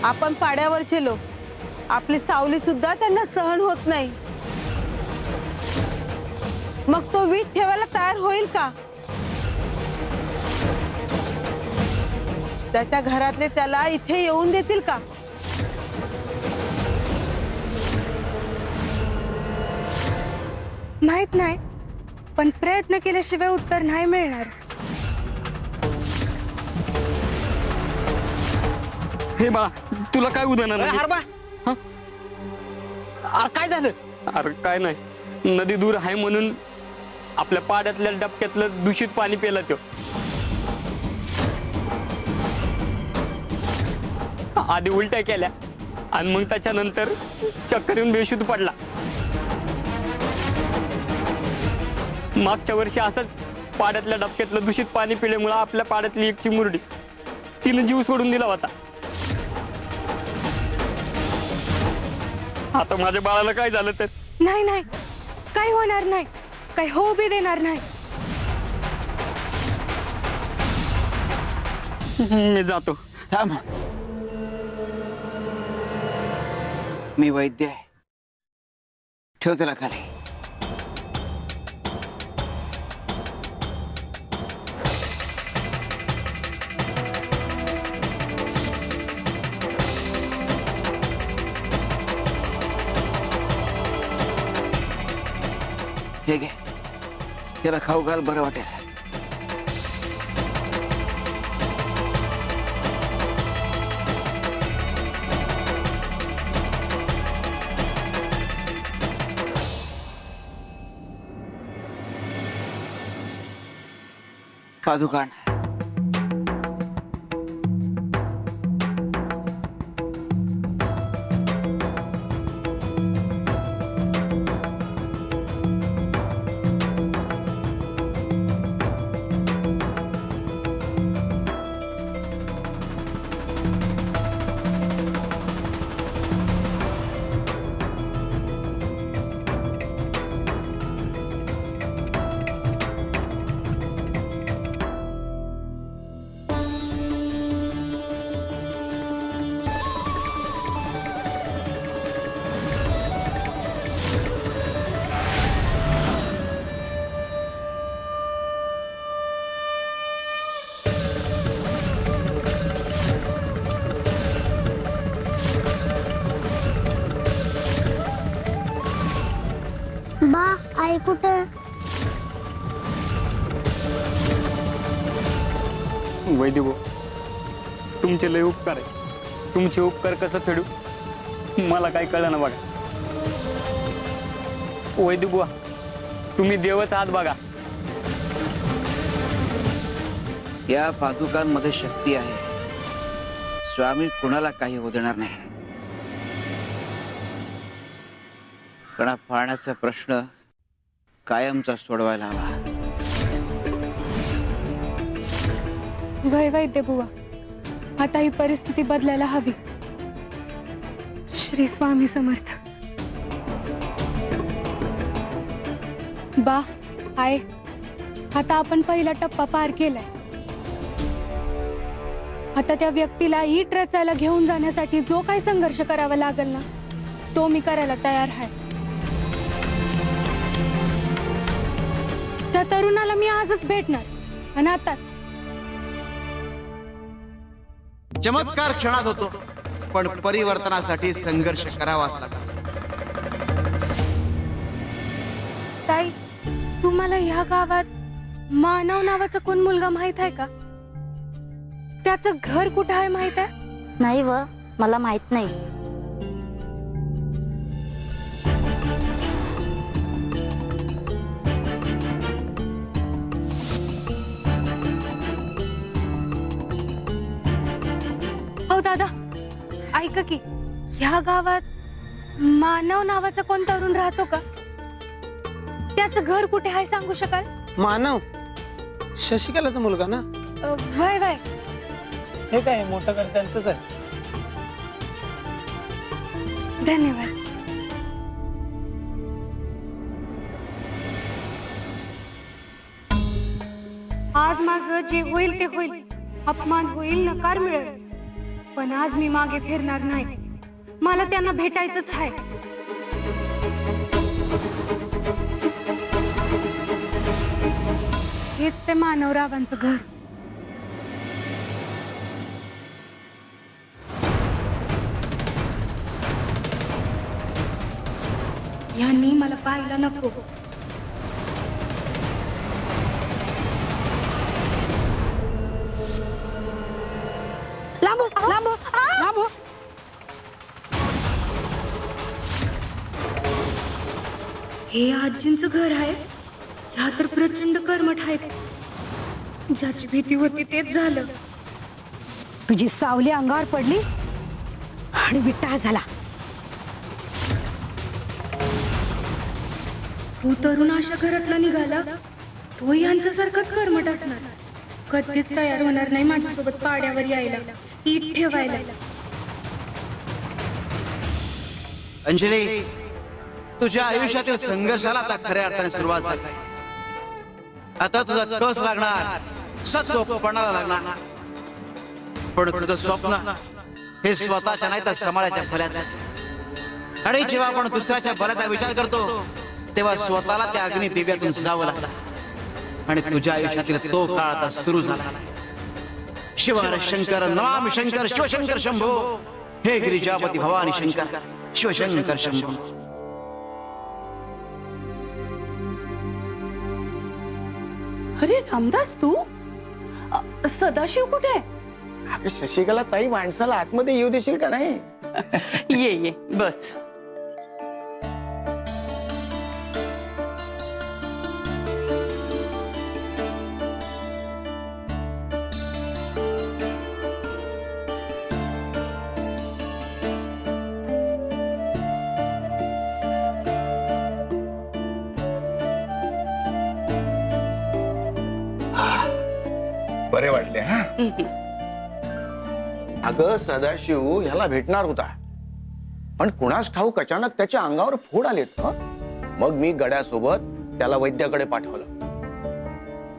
आपण पाड्यावरचे लोक, आपली सावली सुद्धा त्यांना सहन होत नाही. मग तो वीट ठेवायला तयार होईल का? त्याच्या घरातले त्याला इथे येऊन देतील का? माहित नाही, पण प्रयत्न केल्याशिवाय उत्तर नाही मिळणार. हे बाळा, तुला काय उदाहरण अरे हरबा, अरे काय झालं? अरे काय नाही, नदी दूर आहे म्हणून आपल्या पाड्यातल्या डबक्यातलं दूषित पाणी पिलं तो. आधी उलट्या केल्या आणि मग त्याच्यानंतर चक्कर येऊन बेशुद्ध पडला. मागच्या वर्षी असंच पाड्यातल्या डबक्यातलं दूषित पाणी पिल्यामुळे आपल्या पाड्यातली एक चिमुरडी तिनं जीव सोडून दिला होता. आता माझ्या बाळाला काय झालं तर? नाही नाही, काही होणार नाही, काही होऊ बी देणार नाही. मी जातो. थांब, मी वैद्य आहे. ठेव त्याला खाली. हे घे, त्याला खाऊ घाल, बरं वाटेल. पादुकाण, बा, आई कुठं? वैद्य भाऊ, तुमचे लय उपकार आहे. तुमचे उपकार कसं फेडू मला काय कळलं ना बघा. वैद्य बुवा, तुम्ही देवच आहात बघा. या पादुकांमध्ये शक्ती आहे. स्वामी कुणाला काही होऊ देणार नाही. पण हा पाण्याचा प्रश्न कायमचा सोडवायला हवा. वय वैद्य बुवा, आता ही परिस्थिती बदलायला हवी. श्री स्वामी समर्थ. बा, आय, आता आपण पहिला टप्पा पार केलाय. आता त्या व्यक्तीला इट रचायला घेऊन जाण्यासाठी जो काही संघर्ष करावा लागेल ना, तो मी करायला तयार आहे. त्या तरुणाला मी आजच भेटणार, आणि आताच. चमत्कार क्षणात होतो, पण परिवर्तनासाठी संघर्ष करावाच लागतो. ताई, तुम्हाला ह्या गावात मानव नावाचा कोण मुलगा माहित आहे का? त्याचं घर कुठं आहे माहित आहे? नाही व, मला माहित नाही. हो दादा, ऐका की, ह्या गावात मानव नावाचा कोण तरुण राहतो का? त्याचं घर कुठे आहे सांगू शकाल? मानव, शशिकलाचा मुलगा ना? वय वय. हे काय मोठं घर त्यांचंच आहे. धन्यवाद. आज माझं जे होईल ते होईल. अपमान होईल, नकार मिळेल, पण आज मी मागे फिरणार नाही. मला त्यांना भेटायचंच आहे. हेच ते मानवरावांचं घर. यांनी मला पाहायला नको. लांब हो, लांब हो, लांब हो. हे आजींचं घर आहे. ह्या तर प्रचंड कर्मठ आहेत. ज्याची भीती होती तेच झालं. तुझी सावली अंगावर पडली आणि विट्टा झाला. तो तरुण अशा घरातला निघाला, तो यांच्यासारखाच कर्मठ असणार. कधीच तयार होणार नाही माझ्यासोबत पाड्यावर यायला, ईट ठेवायला. अंजली, तुझ्या आयुष्यातील संघर्षाला आता खऱ्या अर्थाने सुरुवात झाली. आता तुझा कस लागणार, सत्वपणाला लागणार. पण तुझं स्वप्न हे स्वतःच्या नाही तर समाजाच्या भल्याचं. आणि जेव्हा आपण दुसऱ्याच्या भल्याचा विचार करतो तेव्हा स्वतःला त्या अग्नी दिव्यातून जावं लागतं. आणि तुझ्या आयुष्यातील तो काळ आता सुरू झाला. शिवर शंकर नमामि शंकर शिवशंकर शंभो. हे गिरिजापती भवानी शंकर शिवशंकर शंभो. अरे रामदास, तू सदाशिव कुठे आहे? अगं शशिकला ताई, माणसाला आतमध्ये येऊ देशील का नाही? ये ये बस. बरे वाटले हा? अगं सदाशिव ह्याला भेटणार होता, पण कुणास ठाऊक अचानक त्याच्या अंगावर फोड आलेत. मग मी गड्यासोबत त्याला वैद्याकडे पाठवलं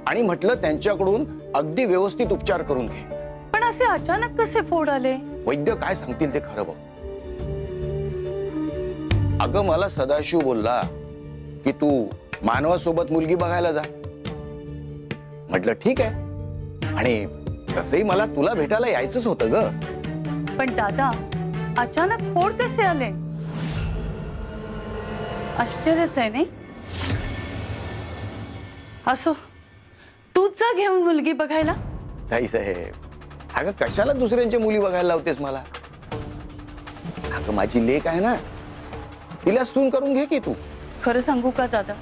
आणि म्हटलं त्यांच्याकडून अगदी व्यवस्थित उपचार करून घे. पण असे अचानक कसे फोड आले? वैद्य काय सांगतील ते खरं बघ. अगं मला सदाशिव बोलला की तू मानवासोबत मुलगी बघायला जा. म्हटलं ठीक आहे, आणि तसंही मला तुला भेटायला यायचंच होतं ग. पण दादा, अचानक फोड कसे आले? आश्चर्यच आहे नाही? असो, तूच जा घेऊन मुलगी बघायला. ताई साहेब, अगं कशाला दुसऱ्यांच्या मुली बघायला लावतेस मला? अगं माझी लेक आहे ना, तिला सून करून घे की तू. खरं सांगू का दादा,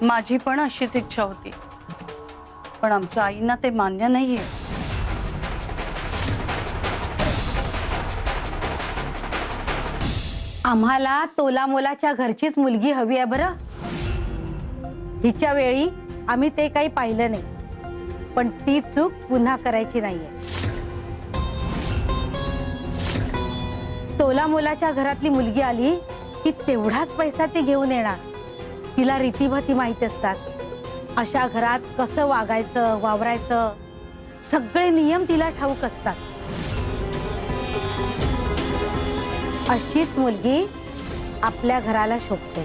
माझी पण अशीच इच्छा होती, पण आमच्या आईंना ते मान्य नाहीये. आम्हाला तोला मोलाच्या घरचीच मुलगी हवी आहे बरं. हिच्या वेळी आम्ही ते काही पाहिलं नाही, पण ती चूक पुन्हा करायची नाहीये. तोला मोलाच्या घरातली मुलगी आली की तेवढाच पैसा ती घेऊन येणार. तिला रीतीभाती माहित असतात. अशा घरात कसं वागायचं, वावरायचं, सगळे नियम तिला ठाऊक असतात. अशीच मुलगी आपल्या घराला शोभते.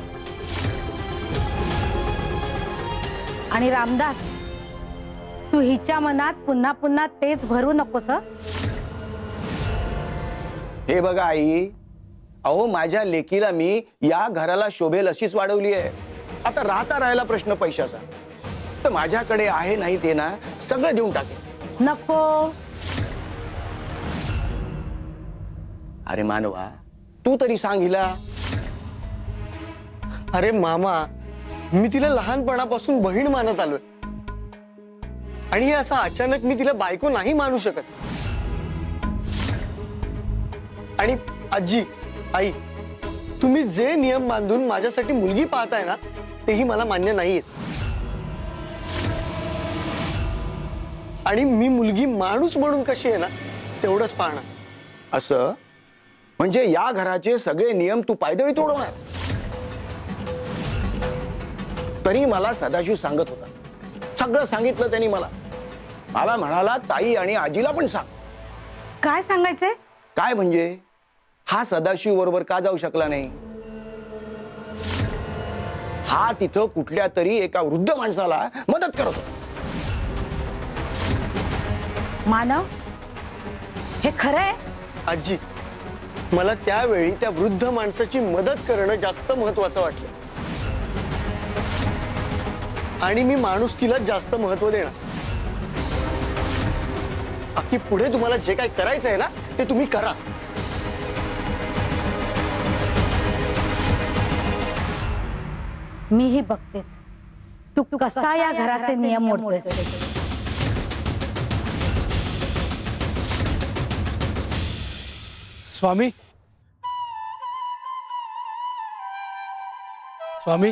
आणि रामदास, तू हिच्या मनात पुन्हा पुन्हा तेच भरू नकोस. हे बघा आई, अहो माझ्या लेकीला मी या घराला शोभेल अशीच वाढवली आहे. आता राहायला प्रश्न पैशाचा, तर माझ्याकडे आहे नाही ते ना सगळं देऊन टाकेल. नको. अरे मानवा, तू तरी सांग हिला. अरे मामा, मी तिला लहानपणापासून बहीण मानत आलोय, आणि हे असं अचानक मी तिला बायको नाही मानू शकत. आणि आजी, आई, तुम्ही जे नियम बांधून माझ्यासाठी मुलगी पाहताय ना, तेही मला मान्य नाहीये. आणि मी मुलगी माणूस म्हणून कशी आहे ना, तेवढंच पाहणार. असं म्हणजे या घराचे सगळे नियम तू पायदळी तोडवणार? तरी मला सदाशिव सांगत होता, सगळं सांगितलं त्यांनी मला. मला म्हणाला ताई आणि आजीला पण सांग. काय सांगायचंय? काय म्हणजे हा सदाशिव बरोबर का जाऊ शकला नाही? हा तिथं कुठल्या तरी एका वृद्ध माणसाला मदत करत होता. मानव, हे खरं आहे? आजी, मला त्यावेळी त्या वृद्ध माणसाची मदत करणं जास्त महत्वाचं वाटलं आणि मी माणुसकीला जास्त महत्व देणार. बाकी पुढे तुम्हाला जे काय करायचं आहे ना ते तुम्ही करा. मीही बघतेच तू कसा या घराचे नियम मोडतोयस ते. स्वामी, स्वामी,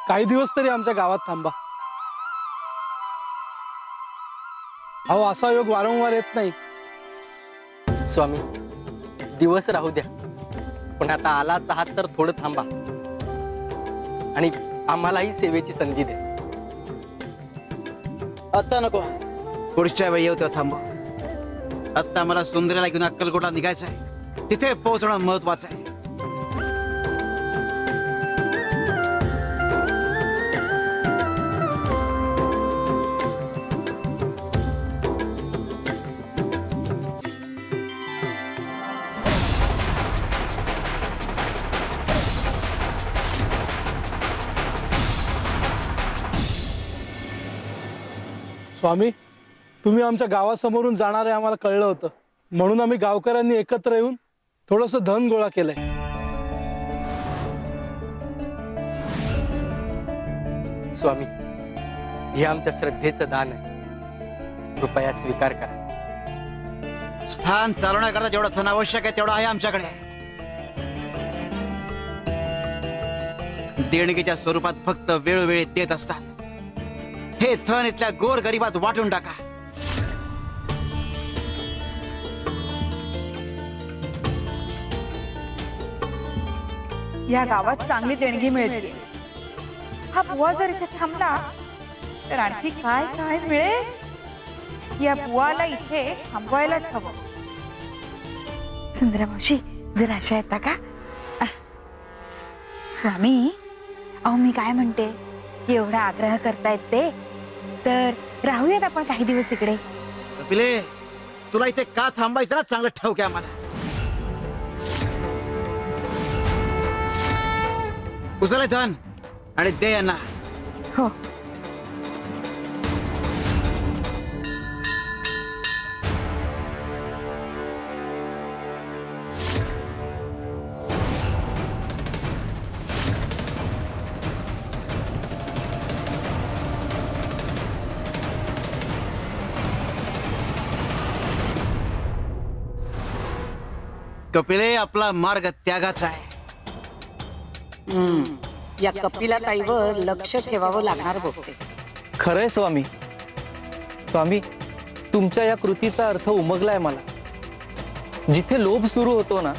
काही दिवस तरी आमच्या गावात थांबा. अहो, असा योग वारंवार येत नाही. स्वामी, दिवस राहू द्या, पण आता आलाच आहात तर थोडं थांबा आणि आम्हालाही सेवेची संधी द्या. आता नको, पुढच्या वेळी येऊ तेव्हा थांबव. आता मला सुंदरीला घेऊन अक्कलकोटला निघायचं आहे. तिथे पोहोचणं महत्वाचं आहे. स्वामी, तुम्ही आमच्या गावासमोरून जाणारे आम्हाला कळलं होतं, म्हणून आम्ही गावकऱ्यांनी एकत्र येऊन थोडंसं धन गोळा केलंय. स्वामी, हे आमच्या श्रद्धेचं दान आहे, कृपया स्वीकार करा. स्थान चालवण्याकरता जेवढं धन आवश्यक आहे तेवढं आहे आमच्याकडे. देणगीच्या स्वरूपात फक्त वेळोवेळी देत असतात. हे धन इथल्या गोर गरिबात वाटून टाका. या गावात चांगली देणगी मिळते. हा बुवा जर इथे थांबला तर आणखी काय काय मिळेल? या बुवाला इथे थांबवायलाच हवं. सुंदरा मावशी, जर अशा येता का? स्वामी, अहो मी काय म्हणते, एवढा आग्रह करतायत ते, तर राहूयात आपण काही दिवस इकडे. कपिले, तुला इथे का थांबायचं ना चांगलं ठाऊक आहे आम्हाला. उचल हे धन आणि दे यांना. हो. कपिले, आपला मार्ग त्यागाचा आहे. या कपिला ताईवर लक्ष ठेवावं लागणार बघते. खरंय स्वामी. स्वामी, तुमच्या या कृतीचा अर्थ उमगलाय मला. जिथे लोभ सुरू होतो ना,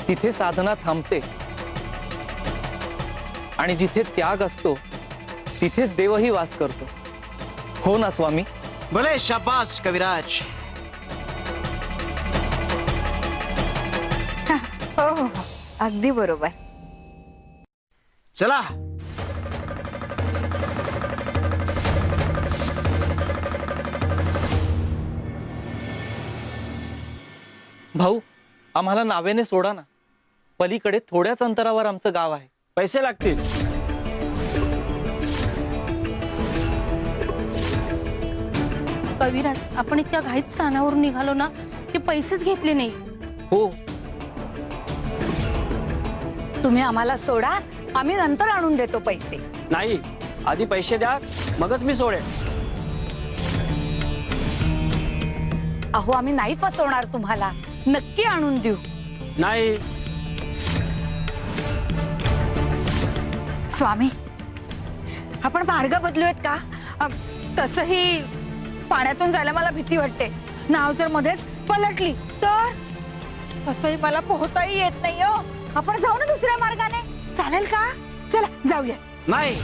तिथे साधना थांबते, आणि जिथे त्याग असतो तिथेच देवही वास करतो. हो ना स्वामी? भले, शाबास कविराज. हो हो, अगदी बरोबर. चला. भाऊ, आम्हाला नावेने सोडा ना. पलीकडे थोड्याच अंतरावर आमचं गाव आहे. पैसे लागतील. कविराज, आपण इतक्या घाईत स्थानावरून निघालो ना, ते पैसेच घेतले नाही. हो, तुम्ही आम्हाला सोडा, आम्ही नंतर आणून देतो पैसे. नाही, आधी पैसे द्या, मगच मी सोडेन. अहो, आम्ही नाही फसवणार तुम्हाला, नक्की आणून देऊ. नाही. स्वामी, आपण मार्ग बदलूयात का? तसही पाण्यातून जायला मला भीती वाटते. नाव जर मध्येच पलटली तर? तसंही मला पोहताही येत नाही हो. आपण जाऊ ना दुसऱ्या मार्गाने, चालेल का? चला जाऊया. नाही,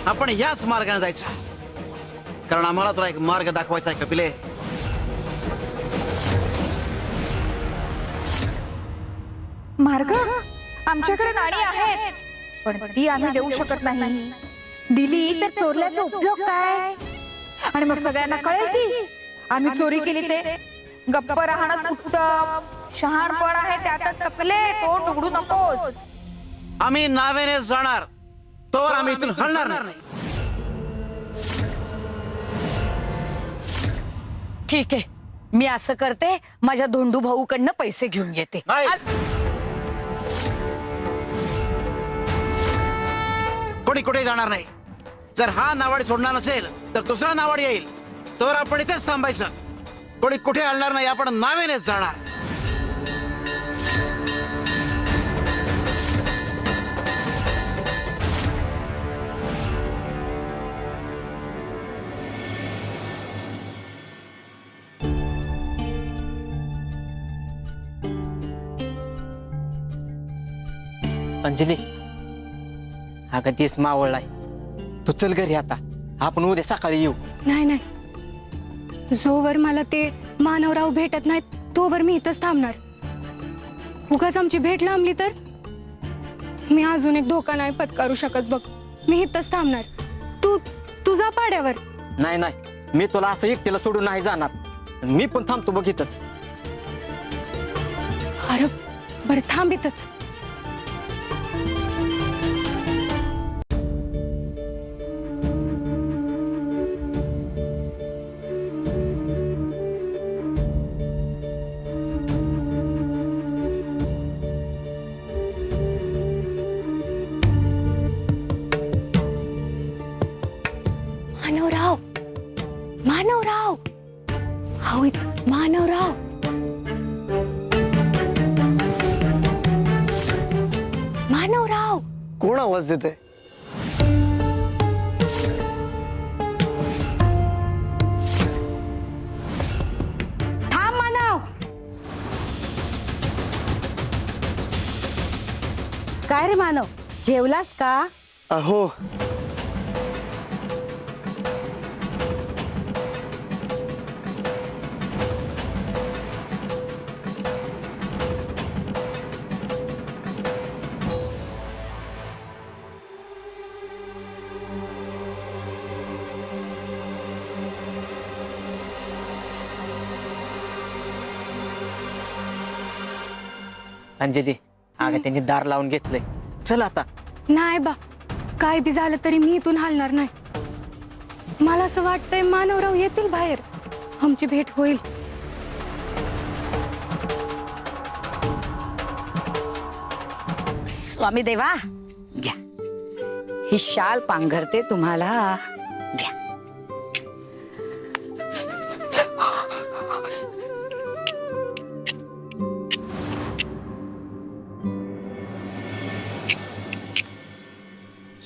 आपण याच मार्गाने जायचं. कारण आम्हाला तुला एक मार्ग दाखवायचा आहे कपिले. मार्ग आमच्याकडे नाणी आहेत, पण ती आम्ही देऊ शकत नाही. दिली तर चोरल्याचा उपयोग काय? आणि मग सगळ्यांना कळेल की आम्ही चोरी केली. ते गप्प राहणं उत्तम शहाणपण आहे त्यातच. कपले तोंड उघडू नकोस. आम्ही नावेने जाणार तोवर आम्ही इथून हलणार नाही. ठीक आहे, मी असं करते, माझ्या धोंडू भाऊकडनं पैसे घेऊन येते. नाही. कोणी कुठे जाणार नाही. जर हा नावाडी सोडणार नसेल तर दुसरा नावाडी येईल. तोवर आपण इथेच थांबायचं. कोणी कुठे हलणार नाही. आपण नावेनेच जाणार. अंजली, अगं तेच मावळलाय. तू चल घरी आता, आपण उद्या सकाळी येऊ. नाही नाही, जोवर मला ते मानवराव भेटत नाहीत तोवर मी इथंच थांबणार. उगाच आमची भेट लांबली तर मी अजून एक धोका नाही पत्करू शकत बघ. मी इथंच थांबणार. तू तुझा पाड्यावर. नाही नाही, मी तुला असं एकटीला सोडून नाही जाणार. मी पण थांबतो बघ इथंच. अरे बरं, थांब इथंच. मानवराव, मानवराव, हो मानवराव. मानवराव, कोण आवाज देते? थांब मानव. काय रे मानव, जेवलास का? अहो, अंजली, अगं त्यांनी दार लावून घेतलंय. चल आता. नाही बा, काय बी झालं तरी मी इथून हलणार नाही. मला असं वाटतंय मानवराव येतील बाहेर, आमची भेट होईल. स्वामी देवा, घ्या ही शाल पांघरते तुम्हाला. घ्या.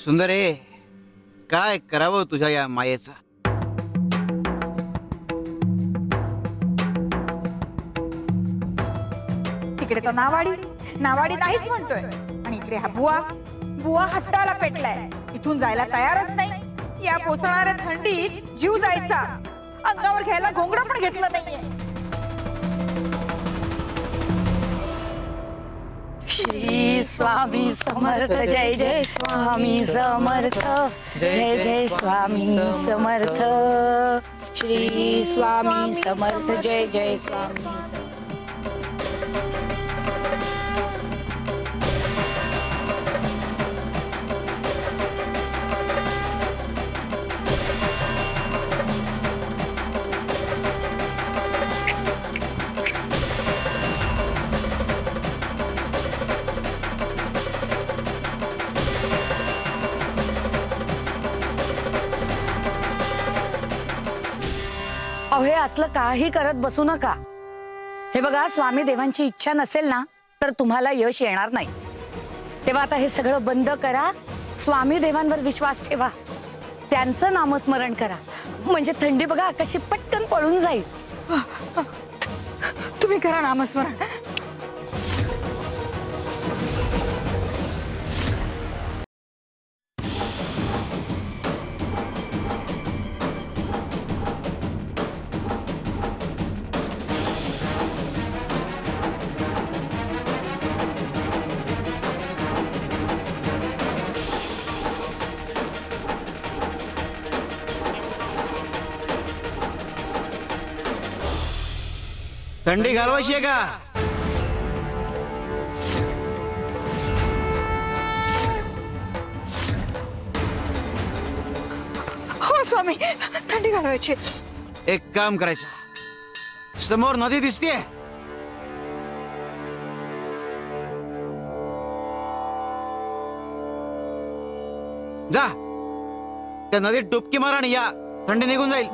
सुंदरे, काय करावं तुझ्या या मायेचं. तिकडे तो नावाडी नावाडी नाहीच म्हणतोय, आणि इकडे हा बुवा बुवा हट्टाला पेटलाय. इथून जायला तयारच नाही. या पोचणाऱ्या थंडीत जीव जायचा. अंगावर घ्यायला घोंगडं पण घेतलं नाहीये. श्री स्वामी समर्थ. जय जय स्वामी समर्थ. जय जय स्वामी समर्थ. श्री स्वामी समर्थ. जय जय स्वामी समर्थ. अहो, हे असलं काही करत बसू नका. हे बघा, स्वामी देवांची इच्छा नसेल ना तर तुम्हाला यश येणार नाही. तेव्हा आता हे सगळं बंद करा. स्वामी देवांवर विश्वास ठेवा. त्यांचं नामस्मरण करा. म्हणजे थंडी बघा कशी पटकन पळून जाईल. तुम्ही करा नामस्मरण. थंडी घालवायची आहे का? हो स्वामी, थंडी घालवायची. एक काम करायचं, समोर नदी दिसतेय, जा त्या नदीत डुबकी मारा आणि या, थंडी निघून जाईल.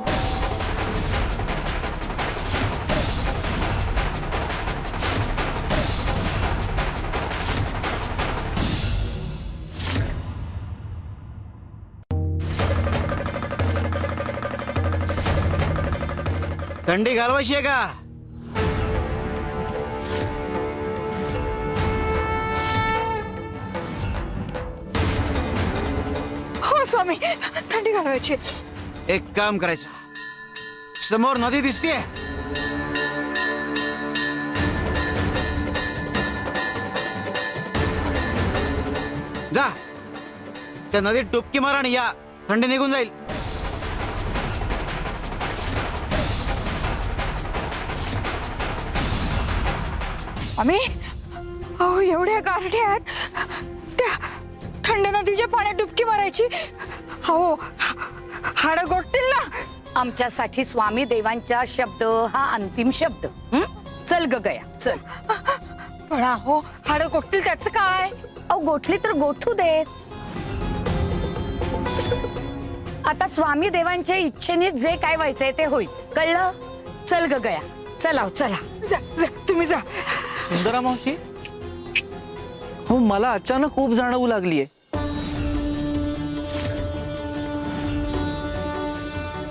थंडी घालवायची आहे का? हो स्वामी, थंडी घालवायची. एक काम करायचं, समोर नदी दिसतेय, जा त्या नदीत डुबकी मारा आणि या, थंडी निघून जाईल. स्वामी, अहो एवढ्या गारठ्या आहेत, त्या थंड नदीच्या पाण्यात डुबकी मारायची. अहो हाड गोठतील ना. आमच्यासाठी स्वामी देवांचा शब्द हा अंतिम शब्द. हं? चल ग गया, चल. पण अहो हाड गोठतील त्याचं काय? अहो गोठली तर गोठू देत. आता स्वामी देवांच्या इच्छेने जे काय व्हायचंय ते होईल, कळलं? चल ग गया, चला चला. जा जा, तुम्ही जा. सुंदरा मावशी, हो मला अचानक ऊब जाणवू लागलीये.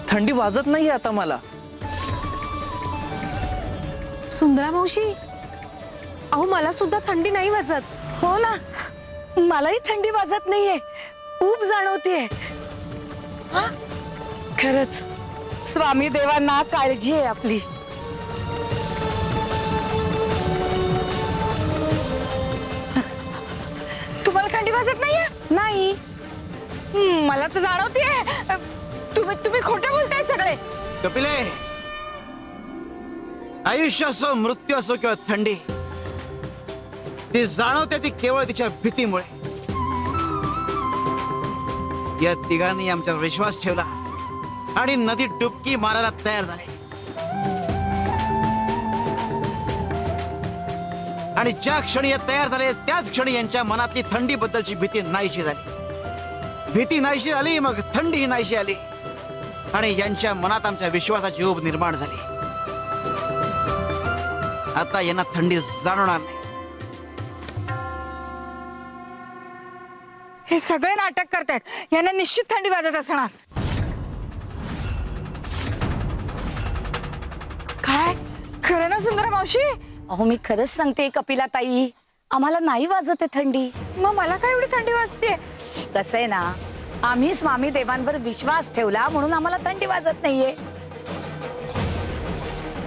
थंडी वाजत नाहीये आता मला. सुंदरा मावशी, अहो मला सुद्धा थंडी नाही वाजत. हो ना, मलाही थंडी वाजत नाहीये, ऊब जाणवतीये. खरंच स्वामी देवांना काळजी आहे आपली. तुम्हाला थंडी वाजत नाहीये? नाही. मला तर जाणवतीये. तुम्ही खोटं बोलताय सगळे. कपिले, आयुष्य असो, मृत्यू असो किंवा थंडी, ती जाणवते ती केवळ तिच्या भीतीमुळे. या तिघांनी आमच्यावर विश्वास ठेवला आणि नदीत डुबकी मारायला तयार झाले. आणि ज्या क्षणी हे तयार झाले त्याच क्षणी यांच्या मनातली थंडी बद्दलची भीती नाहीशी झाली. भीती नाहीशी झाली, मग थंडी नाहीशी आली आणि यांच्या मनात आमच्या विश्वासाची ऊब निर्माण झाली. आता यांना थंडी जाणवणार नाही. हे सगळे नाटक करतायत. यांना निश्चित थंडी वाजत असणार. काय खरं ना सुंदरा मावशी? अहो मी खरंच सांगते कपिला ताई, आम्हाला नाही वाजत आहे थंडी. मग मला काय एवढी थंडी वाजते? कसं आहे ना, आम्ही स्वामी देवांवर विश्वास ठेवला म्हणून आम्हाला थंडी वाजत नाहीये.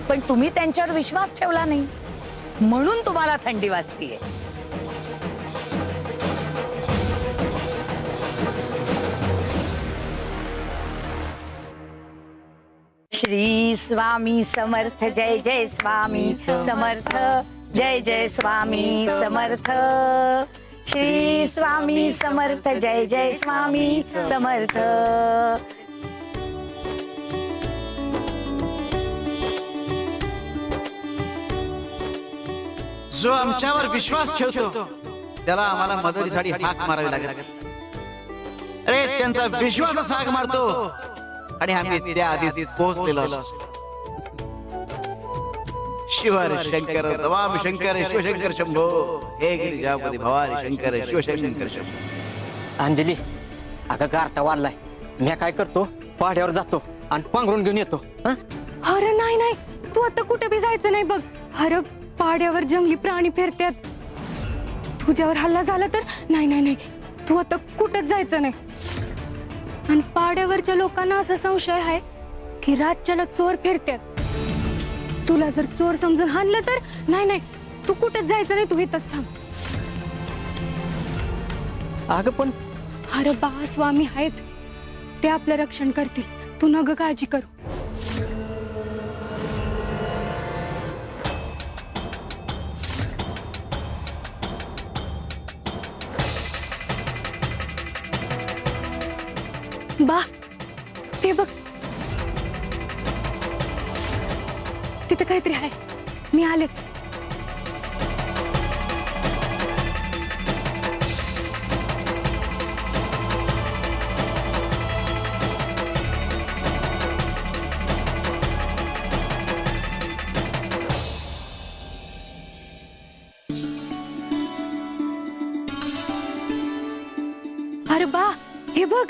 पण तुम्ही त्यांच्यावर विश्वास ठेवला नाही म्हणून तुम्हाला थंडी वाजतीये. श्री स्वामी समर्थ, जय जय स्वामी समर्थ, जय जय स्वामी समर्थ. श्री स्वामी समर्थ, जय जय स्वामी समर्थ. जो आमच्यावर विश्वास ठेवतो त्याला आम्हाला मदतीसाठी हाक मारावी लागेल. अरे त्यांचा विश्वास हाक मारतो आणि आम्ही त्या आधीच पोहोचलेलो असतो. शिवर शंकर तवाम शंकर शिवशंकर शंभो, हे गिरिजापती भवानी शंकर शिवशंकर शंभो. अंजली, अगं गारठा वाढलाय, मी काय करतो, पाढ्यावर जातो आणि पांघरून घेऊन येतो. अरे नाही नाही, तू आता कुठे बी जायचं नाही बघ. अरे पाड्यावर जंगली प्राणी फिरतात, तुझ्यावर हल्ला झाला तर नाही नाही नाही, तू आता कुठेच जायचं नाही. आणि पाड्यावरच्या लोकांना असा संशय आहे की रातच्याला चोर फिरतात. तुला जर चोर समजून हाणलं तर नाही नाही, तू कुठेच जायचं नाही, तू इथंच थांब. अगं पण अरे बा स्वामी आहेत, ते आपलं रक्षण करतील, तू नग काळजी करू. बा ते बघ, तिथे काहीतरी आहे. मी आलेच. अरे बा, हे बघ.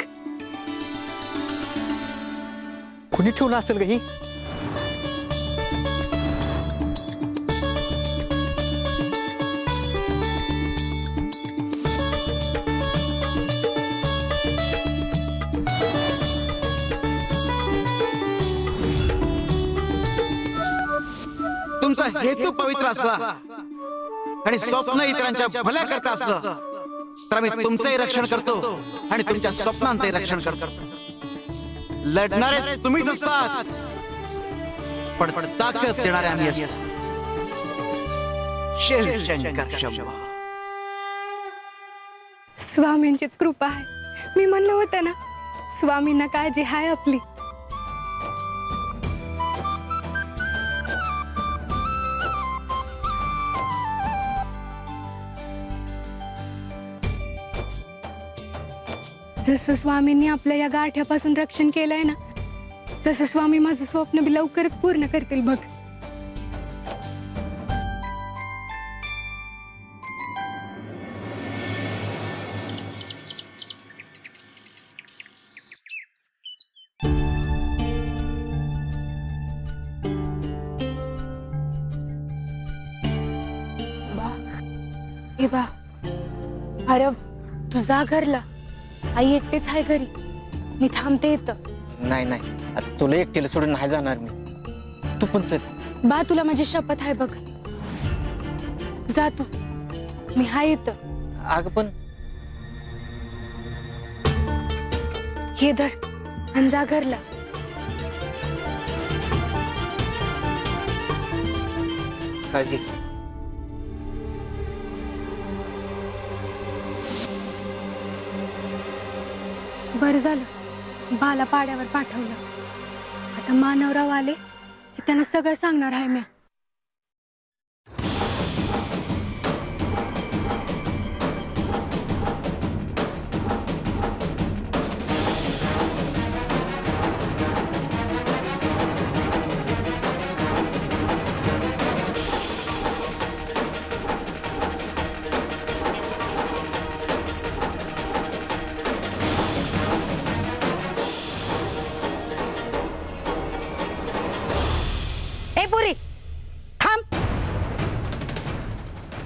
कुणी ठेवलं असेल का ही? तुमचा हेतू पवित्र असला आणि स्वप्न इतरांच्या भल्या करता असलं तर आम्ही तुमचंही रक्षण करतो आणि तुमच्या स्वप्नांचंही रक्षण करतो. लढणारे तुम्हीच असतात, पण ताकद देणारे आम्ही असतो. शिवशंकर शंभो. स्वामींचीच कृपा आहे. मी म्हणलं होतं ना, स्वामींना काळजी आहे आपली. जसं स्वामींनी आपल्या या गाठ्यापासून रक्षण केलंय ना, तसं स्वामी माझं स्वप्न बी लवकरच पूर्ण करतील बघ. बा, ए बा, अरे तू जा घरला. आई एकटीच आहे घरी. मी थांबते इथं. नाही नाही, आता तुला एकटीला सोडून नाही जाणार मी. तू पण चल. बा, तुला माझी शपथ आहे बघ. जा तू, मी हाय इथं. अगं पण हे धर आणि जा घरला. काळजी. बरं झालं बाला पाड्यावर पाठवलं. आता मानवराव आले की त्यांना सगळं सांगणार आहे मी. ए पुरी, थांब.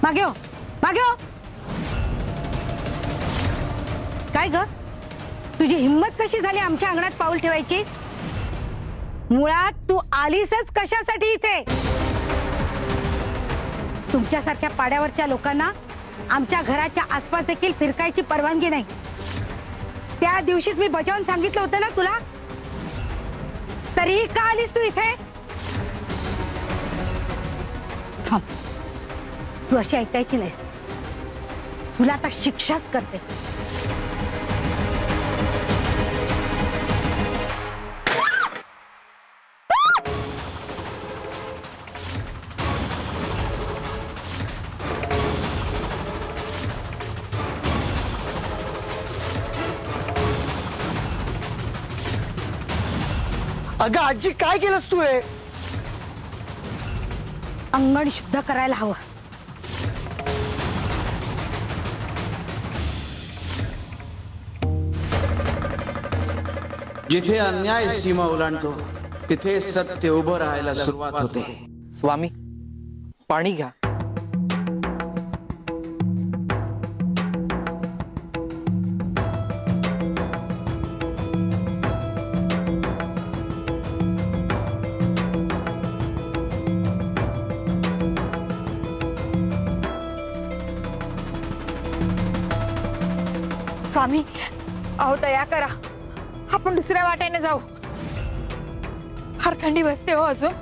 मागे हो, मागे हो. काय ग, तुझी हिम्मत कशी झाली आमच्या अंगणात पाऊल ठेवायची? मुळात तू आलीसच कशासाठी इथे? तुमच्यासारख्या पाड्यावरच्या लोकांना आमच्या घराच्या आसपास देखील फिरकायची परवानगी नाही. त्या दिवशीच मी बजावून सांगितलं होतं ना तुला, तरीही का आलीस तू इथे? थांब, तू अशी ऐकायची नाहीस. तुला आता शिक्षाच करते. अगं आजी, काय केलंस तू हे? अंगण शुद्ध करायला हवं. जिथे अन्याय सीमा ओलांडतो तिथे सत्य उभं राहायला सुरुवात होते. स्वामी, पाणी घ्या. स्वामी, अहो दया करा, आपण दुसऱ्या वाटेने जाऊ. फार थंडी वाजते हो अजून.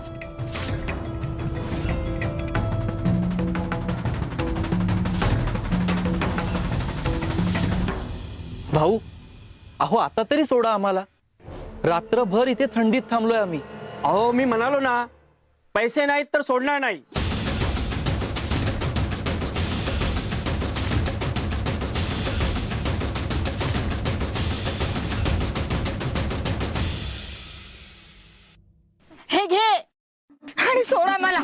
भाऊ, अहो आता तरी सोडा आम्हाला. रात्रभर इथे थंडीत थांबलोय आम्ही. अहो मी म्हणालो ना, पैसे नाहीत तर सोडणार नाही. हे घे आणि सोडा मला.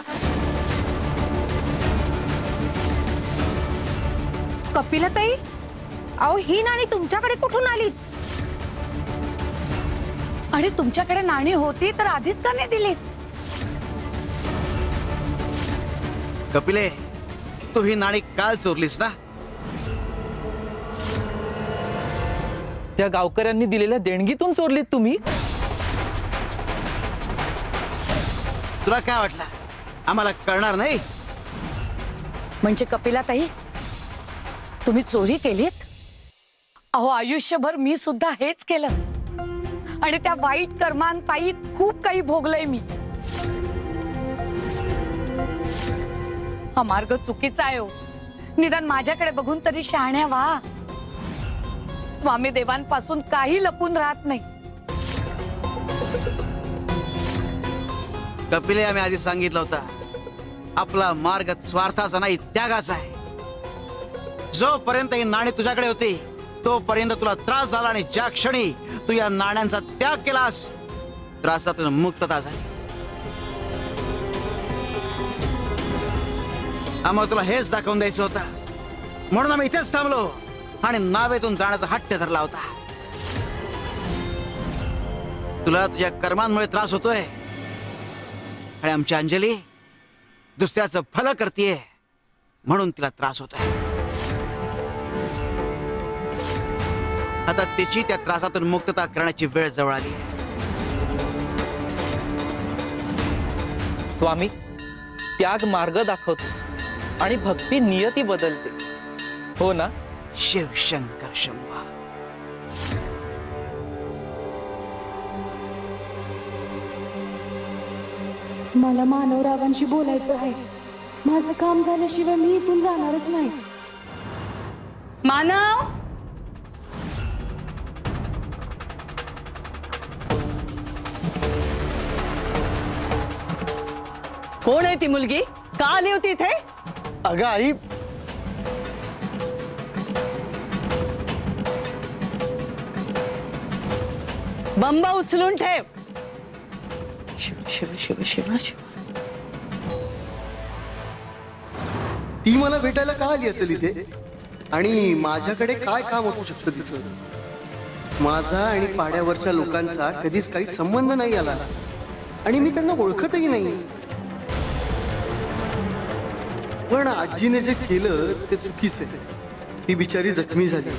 कपिलाताई, अहो ही नाणी तुमच्याकडे कुठून आली? आणि तुमच्याकडे नाणी होती तर आधीच का नाही दिलीत? कपिले, तू ही नाणी काल चोरलीस ना? त्या गावकऱ्यांनी दिलेल्या देणगीतून चोरलीत तुम्ही? तुला काय वाटलं आम्हाला कळणार नाही? म्हणजे कपिलाताई, तुम्ही चोरी केलीत? अहो आयुष्यभर मी सुद्धा हेच केलं आणि त्या वाईट कर्मांपायी खूप काही भोगलंय मी. हा मार्ग चुकीचा आहे हो. निदान माझ्याकडे बघून तरी शहाण्या व्हा. स्वामी देवांपासून काही लपून राहत नाही. कपिले, आम्ही आधी सांगितलं होतं, आपला मार्ग स्वार्थाचा नाही त्यागाचा आहे. जोपर्यंत ही नाणी तुझ्याकडे होती तोपर्यंत तुला त्रास झाला आणि ज्या क्षणी तू या नाण्यांचा त्याग केलास त्रासातून मुक्तता झाली. आम्हाला तुला हेच दाखवून द्यायचं होतं, म्हणून आम्ही इथेच थांबलो आणि नावेतून जाण्याचा हट्ट धरला होता. तुला तुझ्या कर्मांमुळे त्रास होतोय आणि आमची अंजली दुसऱ्याचं भलं करतीये म्हणून तिला त्रास होतोय. आता तिची त्या त्रासातून मुक्तता करण्याची वेळ जवळ आली. स्वामी, त्याग मार्ग दाखवतो आणि भक्ती नियती बदलते, हो ना? शिवशंकर शंभा. मला मानवरावांशी बोलायचं आहे. माझं काम झाल्याशिवाय मी इथून जाणारच नाही. मानव, कोण आहे ती मुलगी? का आली होती इथे? अगं आई, बंब उचलून ठेव. शिव शिव शिव शिव शिव. ती मला भेटायला का आली असेल इथे? आणि माझ्याकडे काय काम असू शकतं तिचं? माझा आणि पाड्यावरच्या लोकांचा कधीच काही संबंध नाही आला आणि मी त्यांना ओळखतही नाही. पण आजीने जे केलं ते चुकीचं आहे. ती बिचारी जखमी झाली,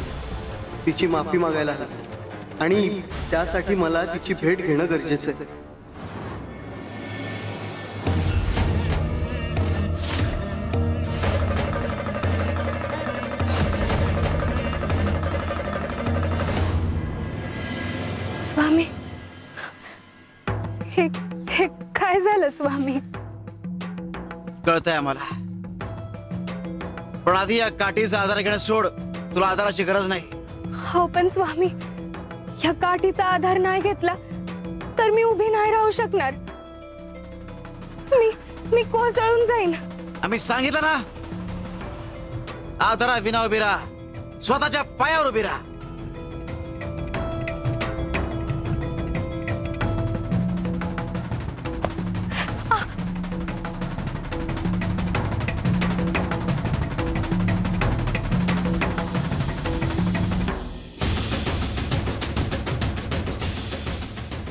तिची माफी मागायला हवी आणि त्यासाठी मला तिची भेट घेणं गरजेचं आहे. स्वामी, हे हे काय झालं स्वामी? कळतंय आम्हाला, पण आधी या काठीचा आधार घेणं सोड. तुला आधाराची गरज नाही. हो पण स्वामी, या काठीचा आधार नाही घेतला तर मी उभी नाही राहू शकणार. मी कोसळून जाईन. आम्ही सांगितलं ना, आधारा विना उभी राहा, स्वतःच्या पायावर उभी राहा.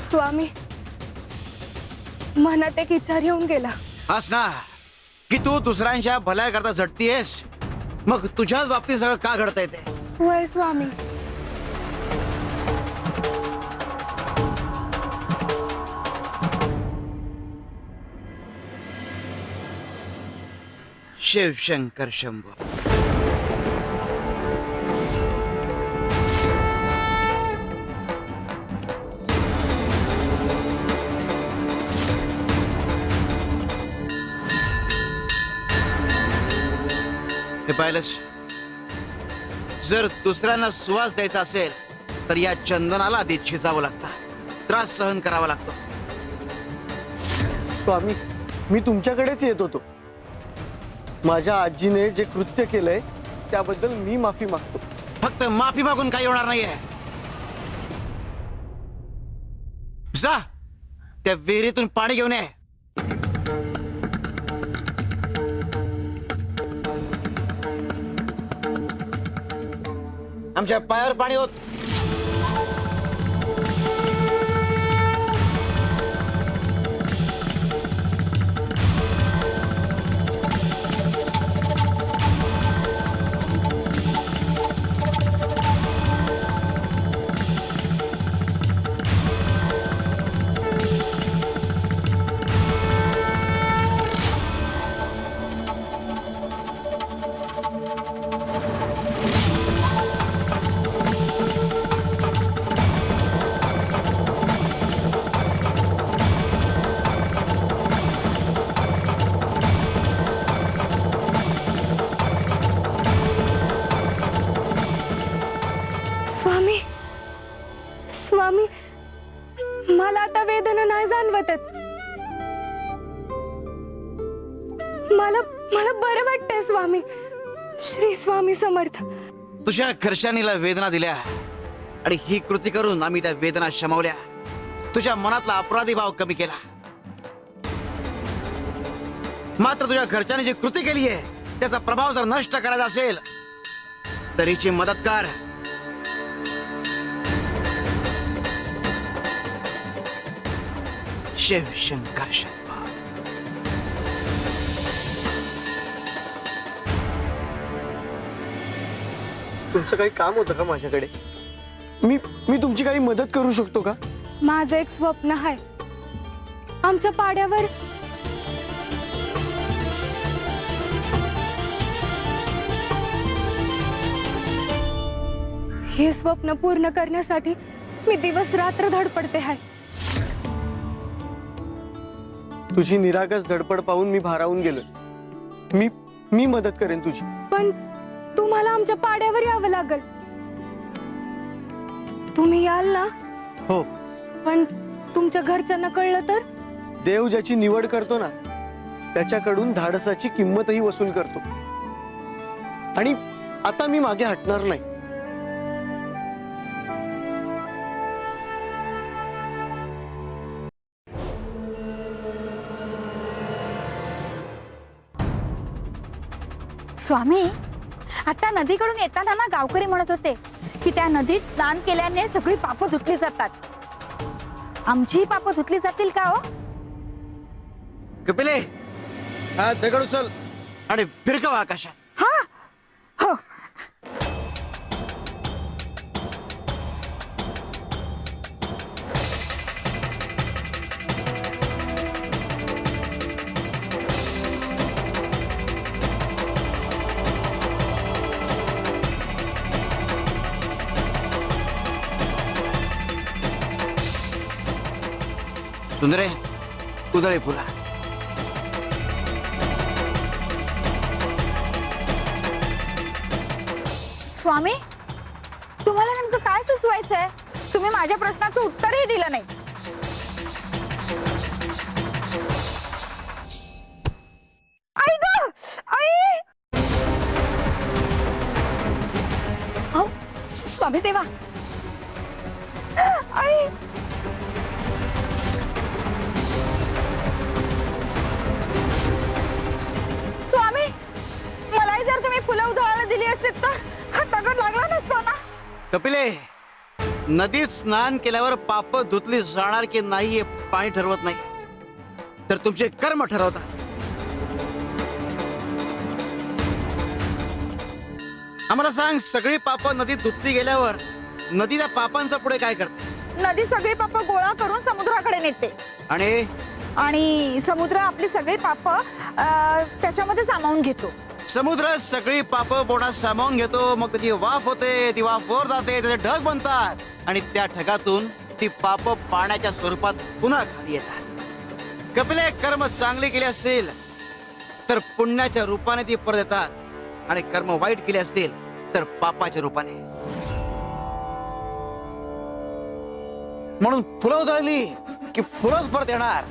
स्वामी, मनात एक विचार येऊन गेला. हास ना की तू दुसऱ्यांच्या भल्या करता झटतीयस, मग तुझ्याच बाबतीत सगळं का घडतंय ते? होय स्वामी. शिवशंकर शंभू. हे पाहिलंस, जर दुसऱ्यांना सुवास द्यायचा असेल तर या चंदनाला आधी झिजावं लागतं, त्रास सहन करावा लागतो. स्वामी, मी तुमच्याकडेच येत होतो. माझ्या आजीने जे कृत्य केलंय त्याबद्दल मी माफी मागतो. फक्त माफी मागून काही होणार नाहीये. जा त्या विहिरीतून पाणी घेऊन ये. आमच्या पायावर पाणी होत. स्वामी, स्वामी, मला आता वेदना नाही जाणवत. मला मला बरं वाटतंय स्वामी. श्री स्वामी समर्थ. तुझ्या घरच्यांनीला वेदना दिल्या आणि ही कृती करून आम्ही त्या वेदना शमवल्या. तुझ्या मनातला अपराधी भाव कमी केला. मात्र तुझ्या घरच्यांनी जी कृती केली आहे त्याचा प्रभाव जर नष्ट करायचा असेल तर हिची मदत कर. शिव शंकर शंकर. तुमचं काही काम होतं का माझ्याकडे? मी तुमची काही मदत करू शकतो का? माझं एक स्वप्न आहे. आमच्या पाड्यावर हे स्वप्न पूर्ण करण्यासाठी मी दिवस रात्र धडपडते आहे. तुझी निरागस धडपड पाहून मी भारावून गेलोय. मी मदत करेन तुझी. पण तुम्हाला आमच्या पाड्यावर यावं लागल. तुम्ही याल ना? हो. पण तुमच्या घरच्यांना कळलं तर? देव ज्याची निवड करतो ना त्याच्याकडून धाडसाची किंमतही वसूल करतो. आणि आता मी मागे हटणार नाही. स्वामी, आता नदीकडून येताना ना गावकरी म्हणत होते की त्या नदीत स्नान केल्याने सगळी पापं धुतली जातात. आमचीही पापं धुतली जातील का हो? कपिले, हा दगड उचल आणि फिरकव आकाशात. हा, हो. सुंदरे, कुदळे फुला. स्वामी, तुम्हाला नेमकं काय सुचवायचंय? तुम्ही माझ्या प्रश्नाचं उत्तरही दिलं नाही. आई गं! आई! अहो, स्वामी देवा. आई! स्वामी, मलाही जर तुम्ही फुलं उधळायला दिली असतील तर हा दगड लागला नसता ना. कपिले, नदीत स्नान केल्यावर पाप धुतली जाणार की नाही हे पाणी ठरवत नाही, तर तुमचे कर्म ठरवतात. आम्हाला सांग, सगळी पाप नदीत धुतली गेल्यावर नदी त्या पापांचा पुढे काय करते? नदी सगळी पाप गोळा करून समुद्राकडे नेते आणि समुद्र आपली सगळी पाप त्याच्यामध्ये सामावून घेतो. समुद्र सगळी पाप बोटात सामावून घेतो. मग त्याची वाफ होते, ती वाफ वर जाते, त्याचे ढग बनतात आणि त्या ढगातून ती पाप पाण्याच्या स्वरूपात पुन्हा खाली येतात. कपिले, कर्म चांगले केले असतील तर पुण्याच्या रूपाने ती परत येतात आणि कर्म वाईट केले असतील तर पापाच्या रूपाने. म्हणून फुलं उधळली की फुलंच परत येणार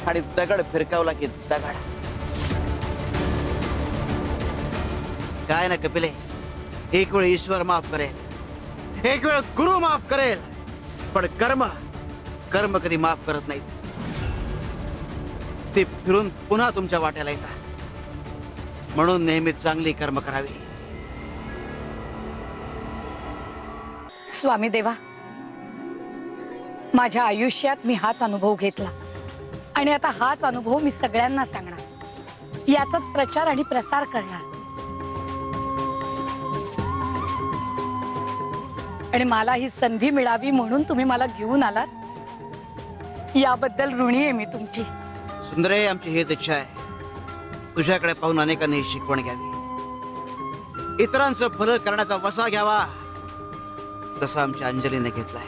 आणि दगड फिरकावला की दगड. काय ना कपिले, एक वेळ ईश्वर माफ करेल, एक वेळ गुरु माफ करेल, पण कर्म कर्म कधी माफ करत नाहीत. ते फिरून पुन्हा तुमच्या वाट्याला येतात. म्हणून नेहमी चांगली कर्म करावी. स्वामी देवा, माझ्या आयुष्यात मी हाच अनुभव घेतला आणि आता हाच अनुभव मी सगळ्यांना सांगणार, याचाच प्रचार आणि प्रसार करणार. आणि मला ही संधी मिळावी म्हणून तुम्ही मला घेऊन आलात, याबद्दल ऋणी आहे मी तुमची. सुंदरे, आमची हीच इच्छा आहे, तुझ्याकडे पाहून अनेकांनी शिकवण घ्यावी, इतरांचं भलं करण्याचा वसा घ्यावा, तसा आमच्या अंजलीने घेतलाय.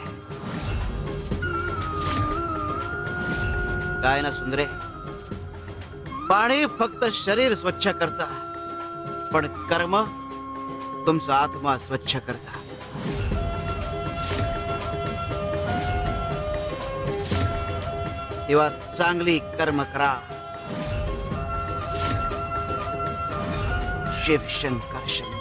काय ना सुंदरे, पाणी फक्त शरीर स्वच्छ करतं, पण कर्म तुमचा आत्मा स्वच्छ करता. तेव्हा चांगली कर्म करा. शिवशंकर शर्मा.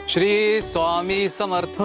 श्री स्वामी समर्थ.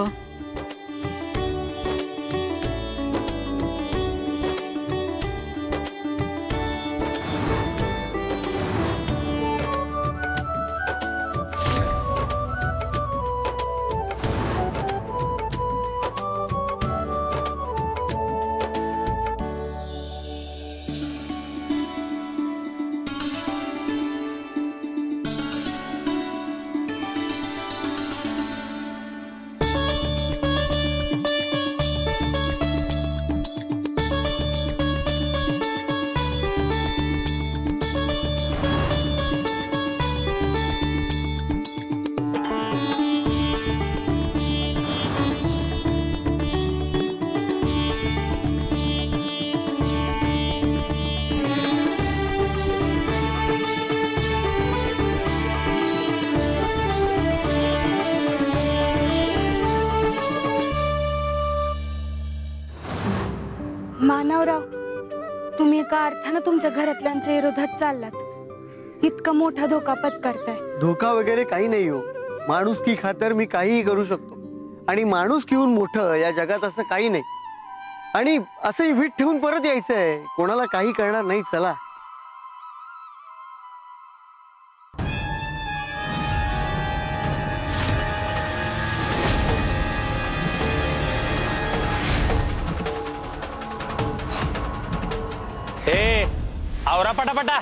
मानवराव, तुम्ही एका अर्थानं तुमच्या घरातल्यांच्या विरोधात चाललात. इतका मोठा धोका पत्करताय. धोका वगैरे काही नाही हो. माणुसकी खातर मी काहीही करू शकतो. आणि माणुसकीहून मोठं या जगात असं काही नाही. आणि असंही वीट ठेवून परत यायचंय. कोणाला काही करणार नाही. चला. ए, आवरा पटापटा.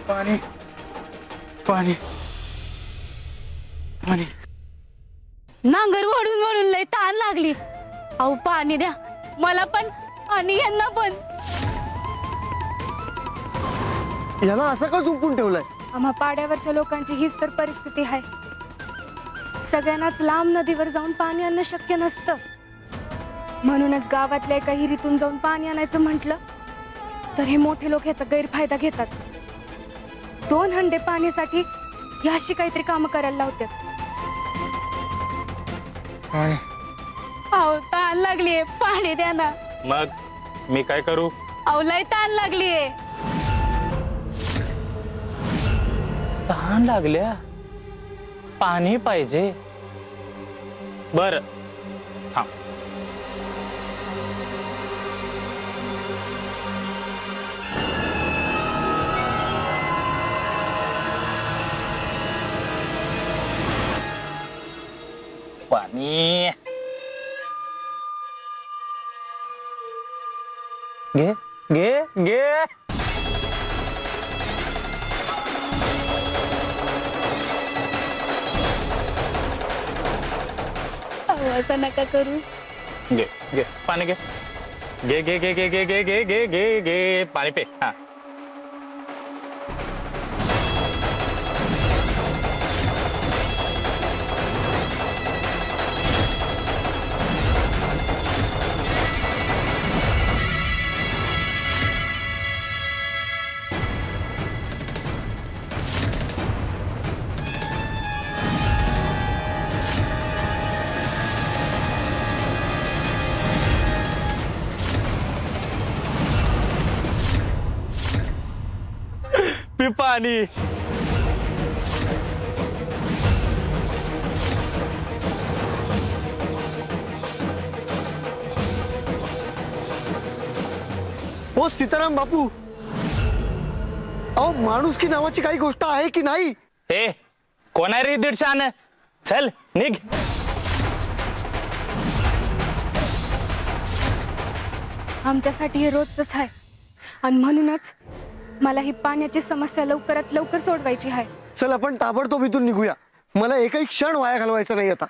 पाणी पाणी पाणी. नांगर वळून वळून लय ताण लागली. अहो पाणी द्या मला पण आणि यांना पण. याला असं का झोपून ठेवलंय? आम्हा पाड्यावरच्या लोकांची हीच तर परिस्थिती आहे. सगळ्यांनाच लांब नदीवर जाऊन पाणी आणणं शक्य नसतं. म्हणूनच गावातल्या एका हिरीतून जाऊन पाणी आणायचं म्हटलं तर हे मोठे लोक ह्याचा गैरफायदा घेतात. 2 हंडे पाण्यासाठी ही अशी काहीतरी कामं करायला लावतात. अहो ताण लागलीये, पाणी द्या ना. मग मी काय करू? अहो लय ताण लागलीये. तहान लागल्या, पाणी पाहिजे. बर थांब. पाणी घे घे घे. असं नका करू. घे घे पाणी घे घे घे घे घे घे घे घे घे घे घे पाणी पे. हा पी पाणी. हो सीताराम बापू, अहो माणूस की नावाची काही गोष्ट आहे की नाही? ए कोण आहे रे दीडशान? चल निघ. आमच्यासाठी हे रोजच आहे आणि म्हणूनच मला ही पाण्याची समस्या लवकरात लवकर सोडवायची आहे. चल आपण ताबडतोब इथून निघूया. मला एकही क्षण वाया घालवायचा नाही आता.